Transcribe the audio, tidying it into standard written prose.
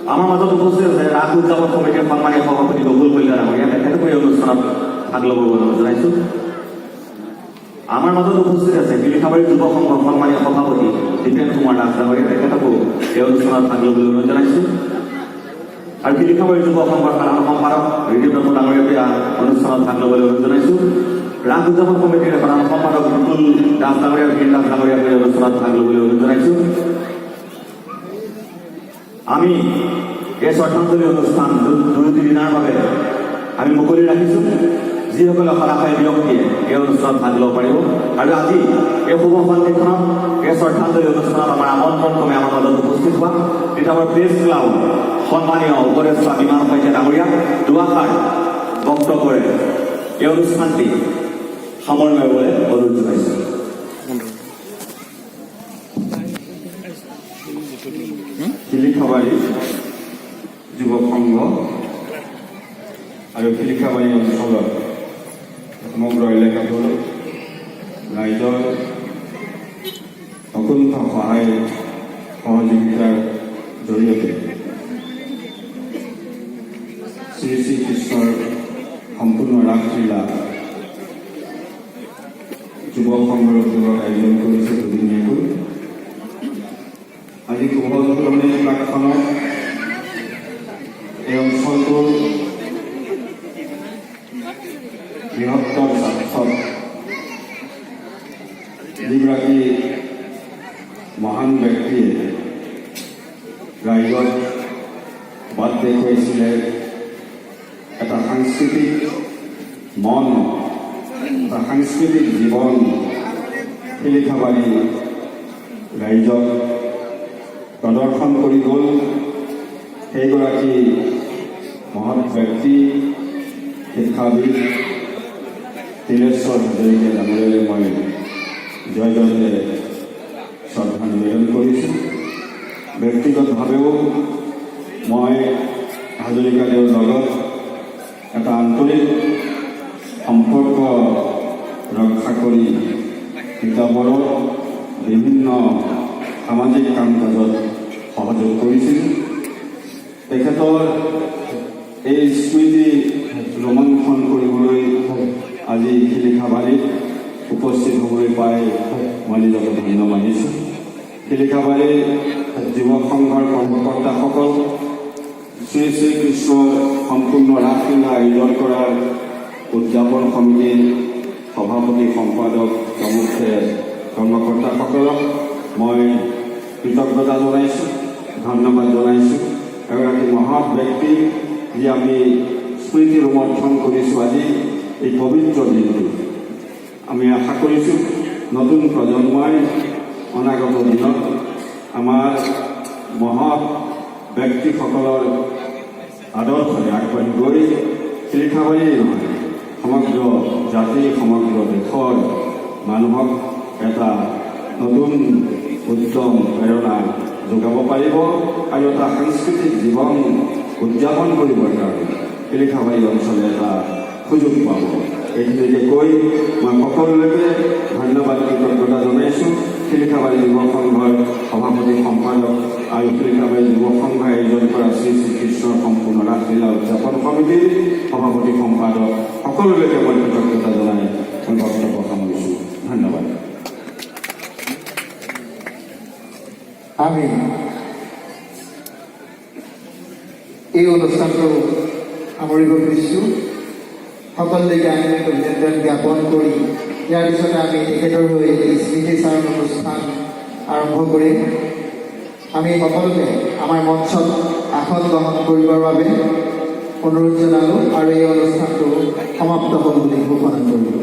আমাৰ মাজত উপস্থিত আছে ৰাস উদযাপন কমিটিৰ সন্মানীয় সভাপতি বকুল কল্যাণ ডাঙৰীয়া, তেখেতকো এই অনুষ্ঠানত ভাগ ল'ব জনাইছো। আমাৰ মাজত উপস্থিত আছে শিলিখাবাৰী যুৱ সংঘৰ সন্মানীয় সভাপতি দীপেন কুমাৰ দাস ডাঙৰীয়া, তেখেতকো এই অনুষ্ঠানত ভাগ ল'বলৈ অনুৰোধ জনাইছো। আৰু শিলিখাবাৰী যুৱ সংঘৰ সাধাৰণ সম্পাদক ৰিদীপ দত্ত ডাঙৰীয়াকে অনুষ্ঠানত ভাগ ল'বলৈ অনুৰোধ জনাইছো। ৰাস উদযাপন কমিটিৰ সাধাৰণ সম্পাদক বিপুল দাস ডাঙৰীয়া, বীৰ দাস ডাঙৰীয়াকে এই অনুষ্ঠানত ভাগ ল'বলৈ অনুৰোধ জনাইছো। আমি এই শ্ৰদ্ধাঞ্জলি অনুষ্ঠান 2-3 দিনৰ বাবে আমি মুকলি ৰাখিছোঁ। যিসকলে সদাশয় ব্যক্তিয়ে এই অনুষ্ঠানত ভাগ ল'ব পাৰিব। আৰু আজি এই শুভ সন্ধিক্ষণত এই শ্ৰদ্ধাঞ্জলি অনুষ্ঠানত আমাৰ আমন্ত্ৰণ ক্ৰমে আমাৰ মাজত উপস্থিত হোৱা তিতাবৰ প্ৰেছ ক্লাব সন্মানীয় উপদেষ্টা বিমান শইকীয়া ডাঙৰীয়া দুআষাৰ বক্তব্যৰে এই অনুষ্ঠানটি সামৰণি মাৰিবলৈ অনুৰোধ জনাইছোঁ। শিলিখাবাৰী যুৱ সংঘ আৰু শিলিখাবাৰী অঞ্চলৰ সমগ্ৰ এলেকাটোৰ ৰাইজৰ অকুণ্ঠ সহায় সহযোগিতাৰ জৰিয়তে শ্ৰী শ্ৰীকৃষ্ণৰ সম্পূৰ্ণ ৰাসলীলা যুৱ সংঘৰ উদ্যোগত আয়োজন কৰিছে দুদিনীয়াকৈ। আজি শুভ উদ্বোধনী প্ৰাকখনত এই অঞ্চলটোৰ বৃহত্তৰ স্বাৰ্থত যিগৰাকী মহান ব্যক্তিয়ে ৰাইজক বাট দেখুৱাইছিলে এটা সাংস্কৃতিক মন, এটা সাংস্কৃতিক জীৱন শিলিখাবাৰী ৰাইজক প্ৰদৰ্শন কৰি গ'ল। সেইগৰাকী মহৎ ব্যক্তি শিক্ষাবিদ তিলেশ্বৰ হাজৰিকা ডাঙৰীয়ালৈ মই জয়জয়তে শ্ৰদ্ধা নিবেদন কৰিছোঁ। ব্যক্তিগতভাৱেও মই হাজৰিকাদেৱৰ লগত এটা আন্তৰিক সম্পৰ্ক ৰক্ষা কৰি তিতাবৰৰ বিভিন্ন সামাজিক কাম কাজত সহযোগ কৰিছিল। তেখেতৰ এই স্মৃতি ৰোমন্থন কৰিবলৈ আজি শিলিখাবাৰীত উপস্থিত হ'বলৈ পাই মই নিজকে ধন্য মানিছোঁ। শিলিখাবাৰীৰ যুৱ সংঘৰ কৰ্মকৰ্তাসকল, শ্ৰী শ্ৰীকৃষ্ণৰ সম্পূৰ্ণ ৰাসলীলা আয়োজন কৰাৰ উদযাপন সমিতিৰ সভাপতি সম্পাদক প্ৰমুখ্যে কৰ্মকৰ্তাসকলক মই কৃতজ্ঞতা জনাইছোঁ, ধন্যবাদ জনাইছোঁ। এগৰাকী মহৎ ব্যক্তি যি আমি স্মৃতি ৰোমন্থন কৰিছোঁ আজি এই পবিত্ৰ দিনটো। আমি আশা কৰিছোঁ নতুন প্ৰজন্মই অনাগত দিনত আমাৰ মহৎ ব্যক্তিসকলৰ আদৰ্শৰে আগবাঢ়ি গৈ শিলিখাবাৰীয়ে নহয়, সমগ্ৰ জাতি সমগ্ৰ দেশৰ মানুহক এটা নতুন উদ্যম প্ৰেৰণা যোগাব পাৰিব আৰু এটা সাংস্কৃতিক জীৱন উদযাপন কৰিবৰ কাৰণে শিলিখাবাৰী অঞ্চলে এটা সুযোগ পাব। এইখিনিকে কৈ মই সকলোলৈকে ধন্যবাদ কৃতজ্ঞতা জনাইছোঁ। শিলিখাবাৰী যুৱ সংঘৰ সভাপতি সম্পাদক আৰু শিলিখাবাৰী যুৱ সংঘই আয়োজন কৰা শ্ৰী শ্ৰীকৃষ্ণৰ সম্পূৰ্ণ ৰাসলীলা উদযাপন সমিতিৰ সভাপতি সম্পাদক সকলোলৈকে মই কৃতজ্ঞতা জনাই মই বক্তব্য সামৰিছোঁ। ধন্যবাদ। আমি এই অনুষ্ঠানটো সামৰিব খুজিছোঁ। সকলোলৈকে আমি অভিনন্দন জ্ঞাপন কৰি ইয়াৰ পিছতে আমি তেখেতৰ হৈ এই স্মৃতিচাৰণ অনুষ্ঠান আৰম্ভ কৰিম। আমি সকলোকে আমাৰ মঞ্চত আসন গ্ৰহণ কৰিবৰ বাবে অনুৰোধ জনালোঁ আৰু এই অনুষ্ঠানটো সমাপ্ত হ'ল বুলি ঘোষণা কৰিলোঁ।